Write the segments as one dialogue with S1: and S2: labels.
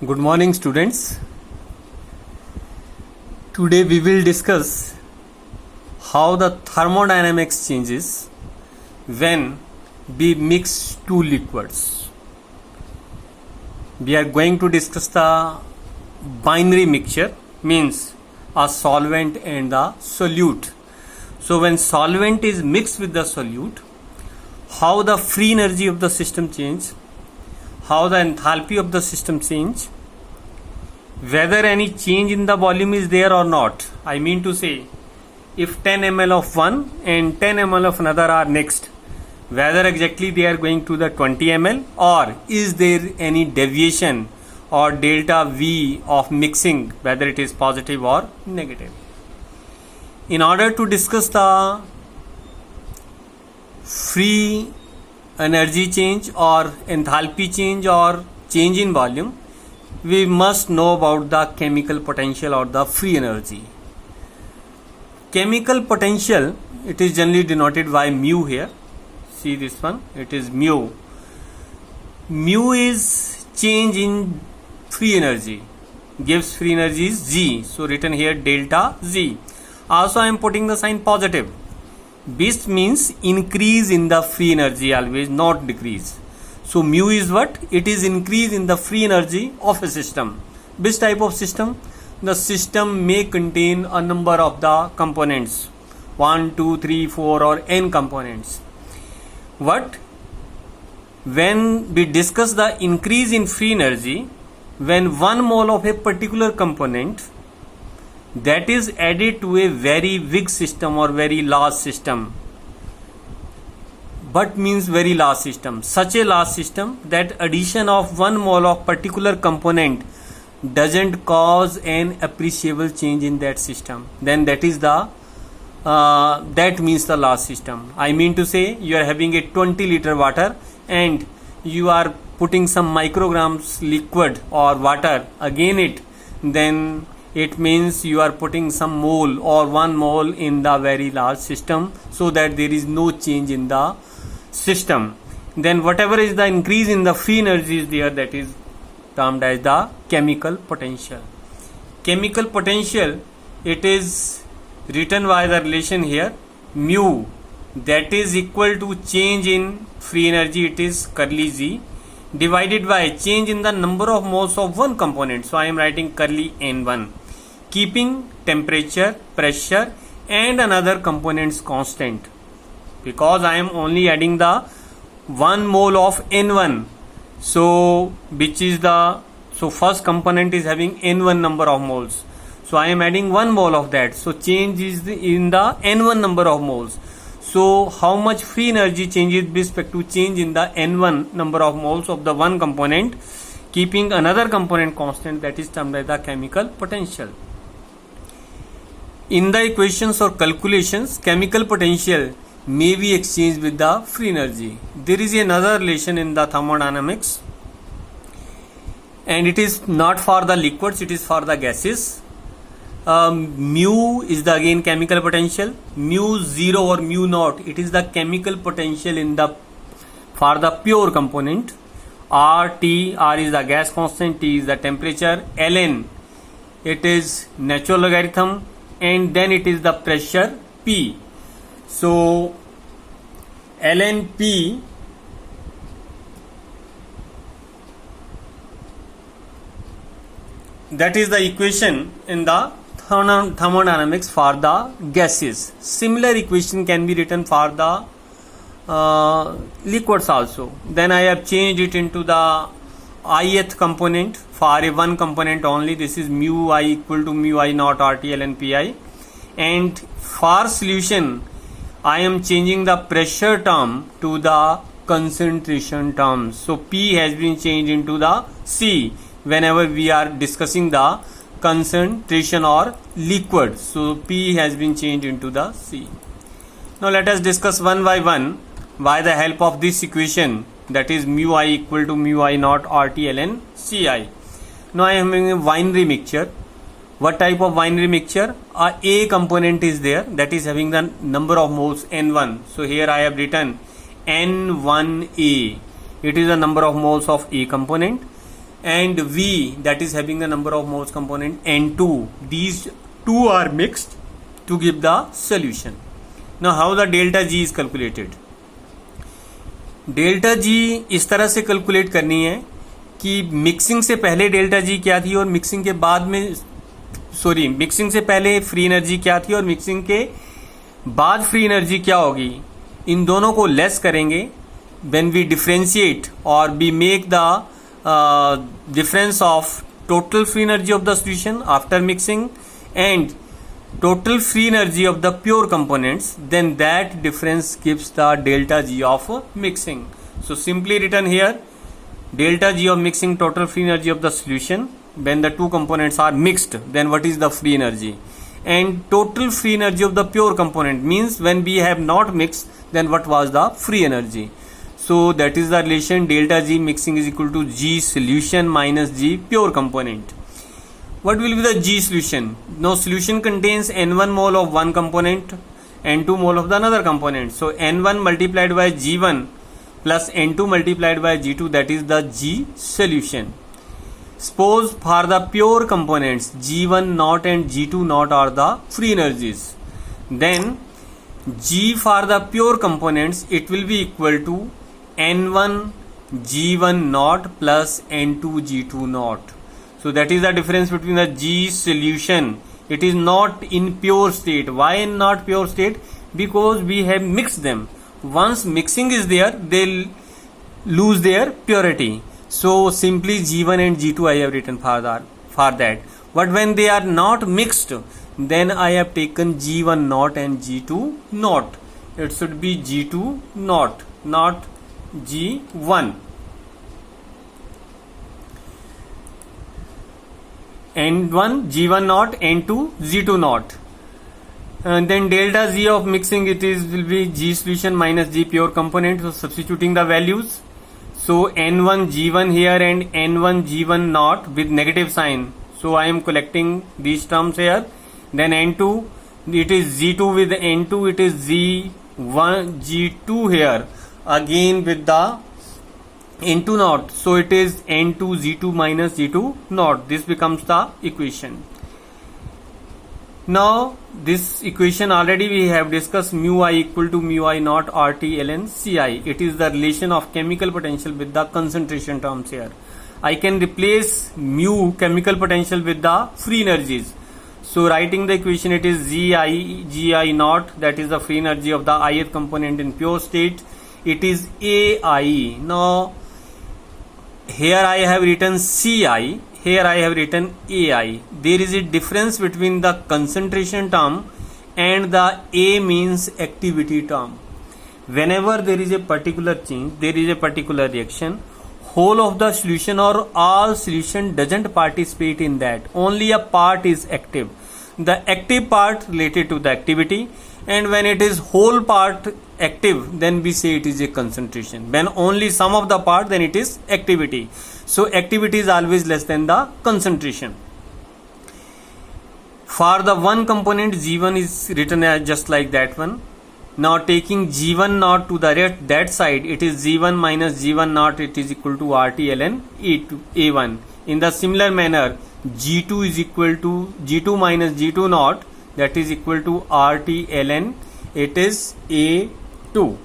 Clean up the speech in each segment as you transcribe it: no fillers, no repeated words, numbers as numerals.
S1: Good morning, students. Today we will discuss how the thermodynamics changes when we mix two liquids. We are going to discuss the binary mixture, means a solvent and the solute. So when solvent is mixed with the solute, how the free energy of the system change, how the enthalpy of the system change, whether any change in the volume is there or not. I mean to say, if 10 ml of one and 10 ml of another are mixed, whether exactly they are going to the 20 ml, or is there any deviation or delta V of mixing, whether it is positive or negative. In order to discuss the free energy change or enthalpy change or change in volume, we must know about the chemical potential or the free energy. Chemical potential, it is generally denoted by mu here. See this one, it is mu. Mu is change in free energy, gives free energy is G. So written here delta Z. Also I am putting the sign positive. This means increase in the free energy always, not decrease. So mu is what? It is increase in the free energy of a system. Which type of system? The system may contain a number of the components, 1, 2, 3, 4 or n components. What? When we discuss the increase in free energy, when 1 mole of a particular component that is added to a very big system or very large system. But means very large system. Such a large system that addition of 1 mole of particular component doesn't cause an appreciable change in that system. Then that is the that means the large system. I mean to say, you are having a 20 liter water and you are putting some micrograms liquid or water again it, then it means you are putting some mole or 1 mole in the very large system, so that there is no change in the system. Then whatever is the increase in the free energy is there, that is termed as the chemical potential. Chemical potential, it is written by the relation here, mu, that is equal to change in free energy, it is curly Z, divided by change in the number of moles of one component. So I am writing curly N1, keeping temperature, pressure and another components constant, because I am only adding the 1 mole of N1. So which is the, so first component is having N1 number of moles. So I am adding 1 mole of that. So change is in the N1 number of moles. So how much free energy changes with respect to change in the N1 number of moles of the one component, keeping another component constant, that is termed as the chemical potential. In the equations or calculations, chemical potential may be exchanged with the free energy. There is another relation in the thermodynamics, and it is not for the liquids, it is for the gases. Mu is the again chemical potential. Mu 0 or mu naught, it is the chemical potential in the for the pure component. R is the gas constant, T is the temperature, Ln it is natural logarithm, and then it is the pressure P. So ln P that is the equation in the thermodynamics for the gases. Similar equation can be written for the liquids also. Then I have changed it into the ith component for a one component only. This is mu I equal to mu I naught RT ln Pi, and for solution I am changing the pressure term to the concentration term. So P has been changed into the C whenever we are discussing the concentration or liquid. So P has been changed into the C. Now let us discuss one by one by the help of this equation, that is mu I equal to mu I naught RT ln Ci. Now I am having a binary mixture. What type of binary mixture? A component is there, that is having the number of moles N1. So here I have written N1A. It is the number of moles of A component. and V, that is having the number of moles component N2. These two are mixed to give the solution. Now how the delta G is calculated? Delta G इस तरह से calculate करनी है कि mixing से पहले delta G क्या थी और मिक्सिंग के बाद में मिक्सिंग से पहले फ्री एनर्जी क्या थी और मिक्सिंग के बाद फ्री एनर्जी क्या होगी. इन दोनों को लेस करेंगे व्हेन वी डिफरेंशिएट और we make the difference of total free energy of the solution after mixing and total free energy of the pure components, then that difference gives the delta G of mixing. So simply written here, delta G of mixing, total free energy of the solution when the two components are mixed, then what is the free energy, and total free energy of the pure component means when we have not mixed, then what was the free energy. So that is the relation delta G mixing is equal to G solution minus G pure component. What will be the G solution? Now solution contains N1 mole of one component, N2 mole of the another component. So N1 multiplied by G1 plus N2 multiplied by G2, that is the G solution. Suppose for the pure components G1 naught and G2 naught are the free energies. Then G for the pure components, it will be equal to N1 G1 naught plus N2 G2 naught. So that is the difference between the G solution. It is not in pure state. Why not pure state? Because we have mixed them. Once mixing is there, they'll lose their purity. So simply G1 and G2 I have written for that. But when they are not mixed, then I have taken G1 naught and G2 naught. It should be G2 naught, not G1. N1 G1 naught, N2 G2 naught, and then delta Z of mixing will be G solution minus G pure component. So substituting the values, so N1 G1 here and N1 G1 naught with negative sign. So I am collecting these terms here. Then N2, it is G2 with N2, it is G1 G2 here again with the N2 naught, so it is N2 G2 minus G2 naught. This becomes the equation. Now this equation already we have discussed, mu I equal to mu I naught RT ln Ci. It is the relation of chemical potential with the concentration terms here. I can replace mu chemical potential with the free energies. So writing the equation, it is Gi naught, that is the free energy of the ith component in pure state. It is Ai. Now here I have written Ci, here I have written Ai. There is a difference between the concentration term and the A means activity term. Whenever there is a particular change, there is a particular reaction, whole of the solution or all solution doesn't participate in that. Only a part is active. The active part related to the activity, and when it is whole part active, then we say it is a concentration. When only some of the part, then it is activity. So activity is always less than the concentration. For the one component, G1 is written as just like that one. Now taking G1 naught to the that side, it is G1 minus G1 naught, it is equal to RT ln A1. In the similar manner, G2 is equal to G2 minus G2 naught, that is equal to RT ln, it is A2.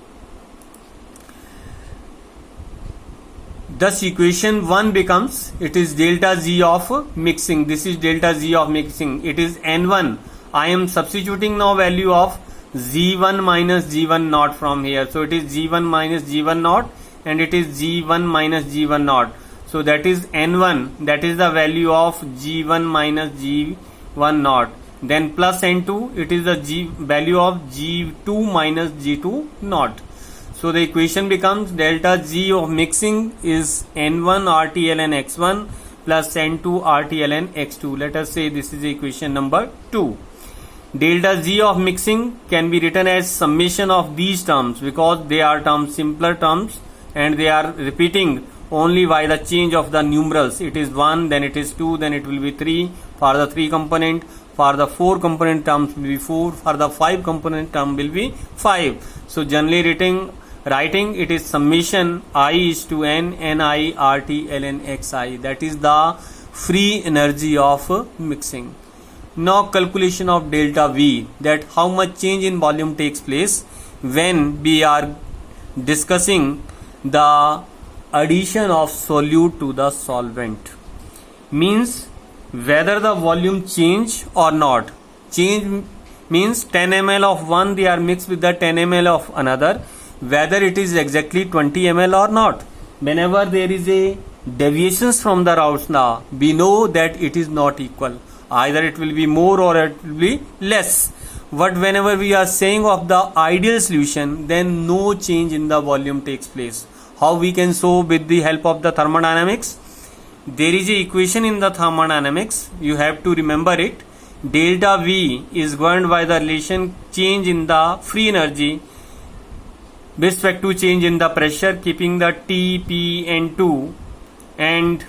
S1: Thus equation 1 becomes, it is delta Z of mixing. This is delta Z of mixing. It is N1. I am substituting now value of G1 minus G1 naught from here. So it is G1 minus G1 naught and it is G1 minus G1 naught. So that is N1. That is the value of G1 minus G1 naught. Then plus N2. It is the value of G2 minus G2 naught. So the equation becomes delta Z of mixing is N1 RT ln X1 plus N2 RT ln X2. Let us say this is equation number 2. Delta Z of mixing can be written as summation of these terms because they are simpler terms and they are repeating only by the change of the numerals. It is 1, then it is 2, then it will be 3 for the 3 component. For the 4 component terms will be 4. For the 5 component term will be 5. So generally writing it is summation I is to n ni RT ln xi, that is the free energy of mixing. Now calculation of delta V, that how much change in volume takes place when we are discussing the addition of solute to the solvent, means whether the volume change or not. Change means 10 ml of one they are mixed with the 10 ml of another, whether it is exactly 20 ml or not. Whenever there is a deviations from the Raoult's law, we know that it is not equal, either it will be more or it will be less. But whenever we are saying of the ideal solution, then no change in the volume takes place. How we can show? With the help of the thermodynamics. There is a equation in the thermodynamics, you have to remember it. Delta V is governed by the relation change in the free energy with respect to change in the pressure, keeping the T, P, N2 and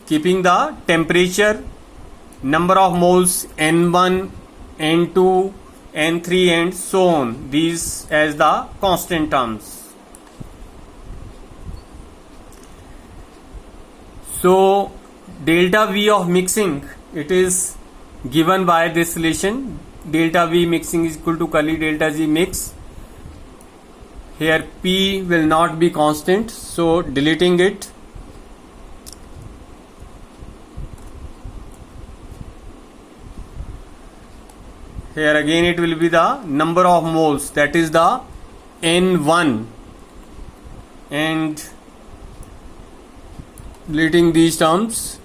S1: keeping the temperature, number of moles N1, N2, N3 and so on, these as the constant terms. So delta V of mixing, it is given by this relation, delta V mixing is equal to curly delta G mix. Here P will not be constant, so deleting it. Here again it will be the number of moles, that is the N1, and deleting these terms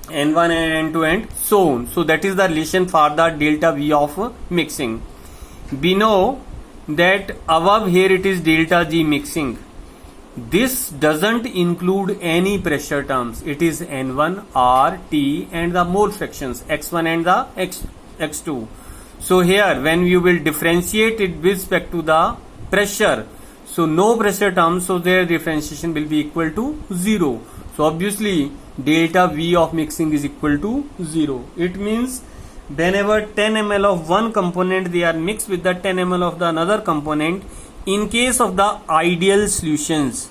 S1: N1 and N2 and so on. So that is the relation for the delta V of mixing. We know that above here it is delta G mixing. This doesn't include any pressure terms. It is N1, R, T and the mole fractions X1 and the X2. So here when you will differentiate it with respect to the pressure, so no pressure terms, so their differentiation will be equal to 0. So obviously delta V of mixing is equal to 0. It means whenever 10 ml of one component they are mixed with the 10 ml of the another component, in case of the ideal solutions,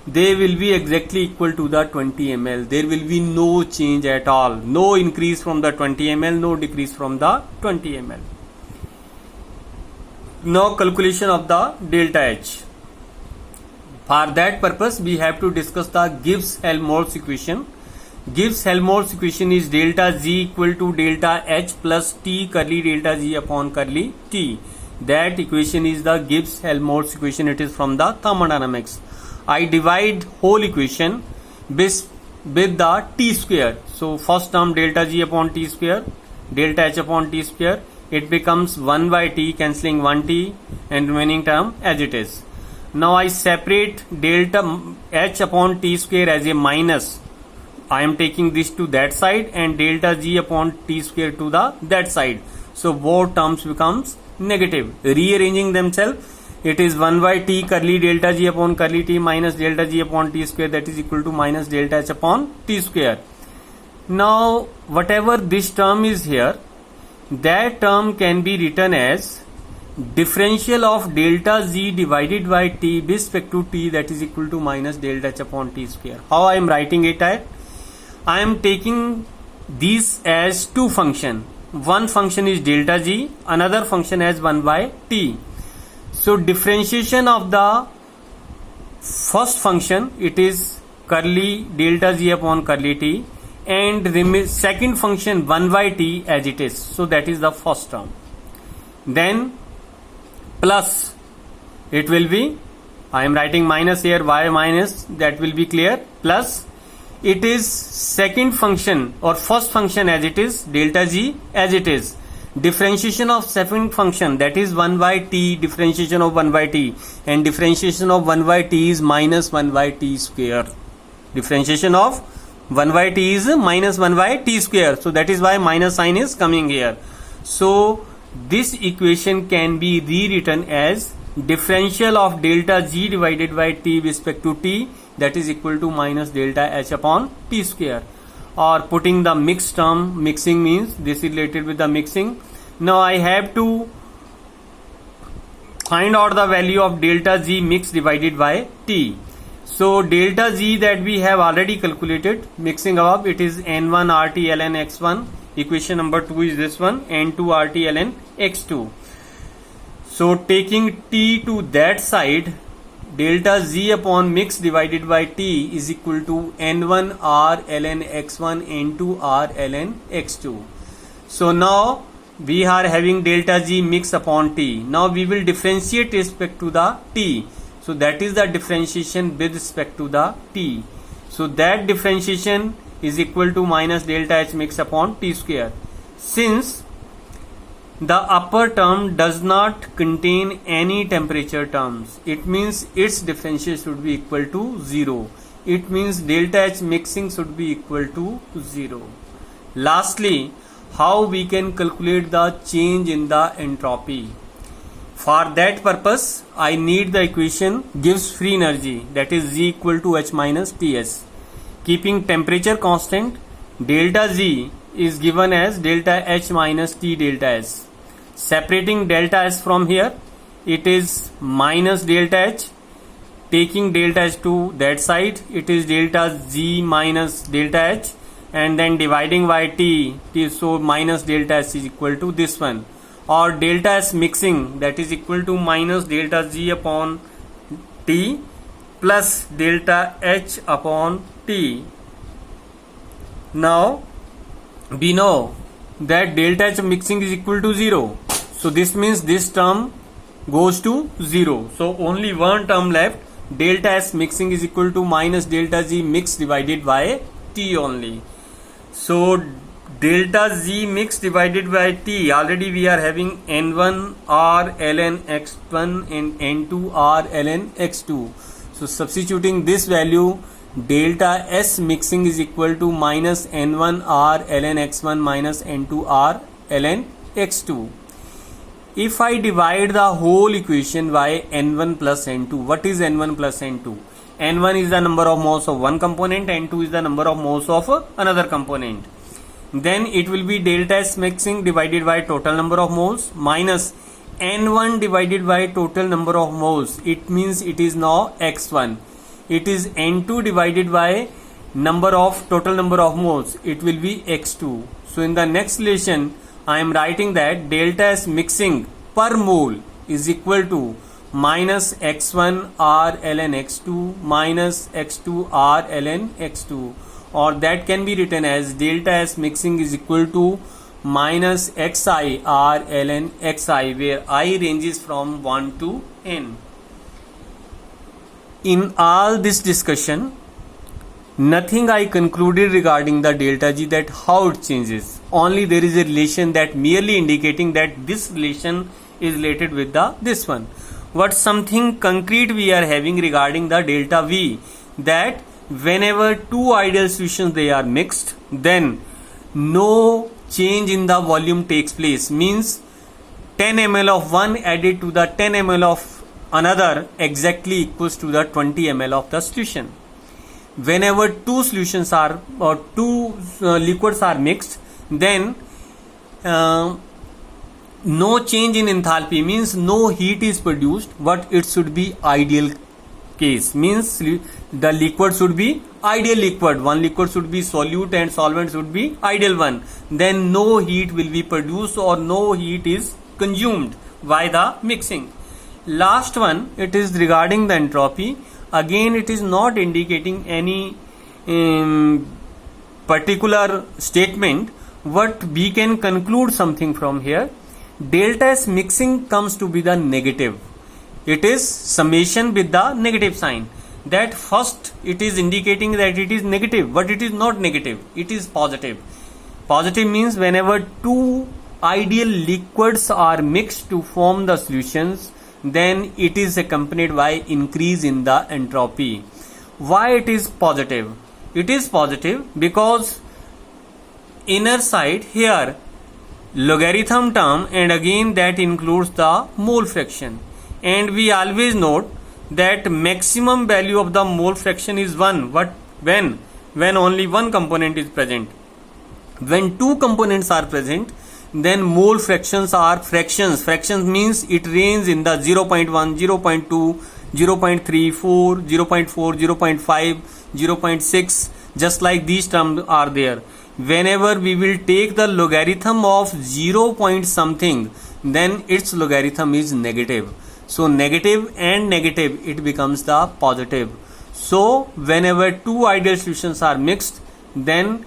S1: they will be exactly equal to the 20 ml. There will be no change at all. No increase from the 20 ml, no decrease from the 20 ml. Now calculation of the delta H. For that purpose, we have to discuss the Gibbs-Helmholtz equation. Gibbs-Helmholtz equation is delta G equal to delta H plus T curly delta G upon curly T. That equation is the Gibbs-Helmholtz equation. It is from the thermodynamics. I divide whole equation with the T square. So first term delta G upon T square, delta H upon T square. It becomes 1 by T, cancelling 1 T and remaining term as it is. Now I separate delta H upon T square as a minus. I am taking this to that side and delta G upon T square to the that side. So both terms becomes negative. Rearranging themselves, it is 1 by T curly delta G upon curly T minus delta G upon T square, that is equal to minus delta H upon T square. Now whatever this term is here, that term can be written as differential of delta Z divided by T with respect to T, that is equal to minus delta H upon T square. How I am writing it at? I am taking these as two function. One function is delta G, another function as 1 by T. So differentiation of the first function, it is curly delta G upon curly T, and second function 1 by T as it is. So that is the first term. Then plus, it will be, I am writing minus here, y minus, that will be clear, plus it is second function or first function as it is, delta G as it is. Differentiation of second function, that is 1 by T, differentiation of 1 by T, and differentiation of 1 by T is minus 1 by T square. Differentiation of 1 by T is minus 1 by T square. So that is why minus sign is coming here. So this equation can be rewritten as differential of delta G divided by T with respect to T, that is equal to minus delta H upon T square. or putting the mixed term. Mixing means this is related with the mixing. Now I have to find out the value of delta Z mix divided by T. So delta Z that we have already calculated, mixing above, it is N1 RT ln X1. Equation number 2 is this one, N2 RT ln X2. So taking T to that side, delta Z upon mix divided by T is equal to N1 R ln X1 N2 R ln X2. So now we are having delta Z mix upon T. Now we will differentiate respect to the T. So that is the differentiation with respect to the T. So that differentiation is equal to minus delta H mix upon T square. Since the upper term does not contain any temperature terms, it means its differential should be equal to 0. It means delta H mixing should be equal to 0. Lastly, how we can calculate the change in the entropy? For that purpose, I need the equation gives free energy, that is Z equal to H minus Ts. Keeping temperature constant, delta Z is given as delta H minus T delta S. Separating delta S from here, it is minus delta H. Taking delta H to that side, it is delta Z minus delta H, and then dividing by T, so minus delta S is equal to this one. Or delta S mixing, that is equal to minus delta Z upon T plus delta H upon T. Now we know that delta H mixing is equal to 0. So this means this term goes to 0. So only one term left. Delta S mixing is equal to minus delta Z mix divided by T only. So delta Z mix divided by T, already we are having N1 R ln X1 and N2 R ln X2. So substituting this value, delta S mixing is equal to minus N1 R ln X1 minus N2 R ln X2. If I divide the whole equation by N1 plus N2, what is N1 plus N2? N1 is the number of moles of one component, N2 is the number of moles of another component. Then it will be delta S mixing divided by total number of moles minus N1 divided by total number of moles. It means it is now X1. It is N2 divided by total number of moles. It will be X2. So in the next relation, I am writing that delta S mixing per mole is equal to minus X1 R ln X2 minus X2 R ln X2. Or that can be written as delta S mixing is equal to minus Xi R ln Xi, where I ranges from 1 to n. In all this discussion, nothing I concluded regarding the delta G that how it changes. Only there is a relation that merely indicating that this relation is related with this one. What something concrete we are having regarding the delta V, that whenever two ideal solutions they are mixed, then no change in the volume takes place. Means 10 ml of one added to the 10 ml of another exactly equals to the 20 ml of the solution. Whenever two solutions are or two liquids are mixed, then no change in enthalpy, means no heat is produced, but it should be ideal case, means the liquid should be ideal liquid, one liquid should be solute and solvent should be ideal one, then no heat will be produced or no heat is consumed by the mixing. Last one, it is regarding the entropy. Again, it is not indicating any particular statement. What we can conclude something from here, delta S mixing comes to be the negative. It is summation with the negative sign. That first it is indicating that it is negative, but it is not negative, it is positive. Positive means whenever two ideal liquids are mixed to form the solutions, then it is accompanied by increase in the entropy. Why it is positive? It is positive because inner side here logarithm term, and again that includes the mole fraction, and we always note that maximum value of the mole fraction is 1, but when when only one component is present. When two components are present, then mole fractions are fractions. Fractions means it ranges in the 0.1, 0.2, 0.34, 0.4, 0.5, 0.6, just like these terms are there. Whenever we will take the logarithm of 0 point something, then its logarithm is negative. So negative and negative, it becomes the positive. So whenever two ideal solutions are mixed, then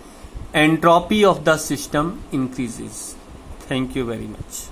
S1: entropy of the system increases. Thank you very much.